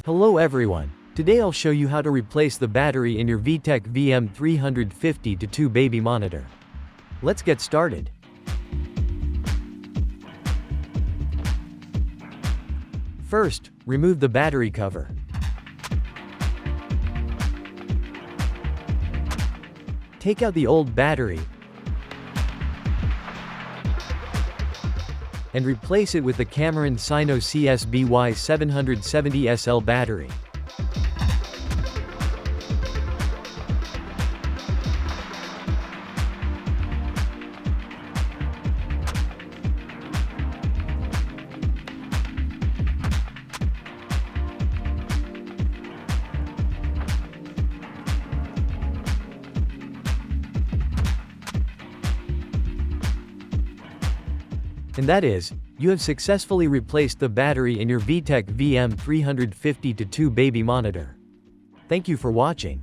Hello everyone. Today I'll show you how to replace the battery in your Vtech VM350-2 Baby Monitor. Let's get started. First, remove the battery cover. Take out the old battery and replace it with the Cameron Sino CS-BY770SL battery. And that is, you have successfully replaced the battery in your Vtech VM350-2 Baby Monitor. Thank you for watching.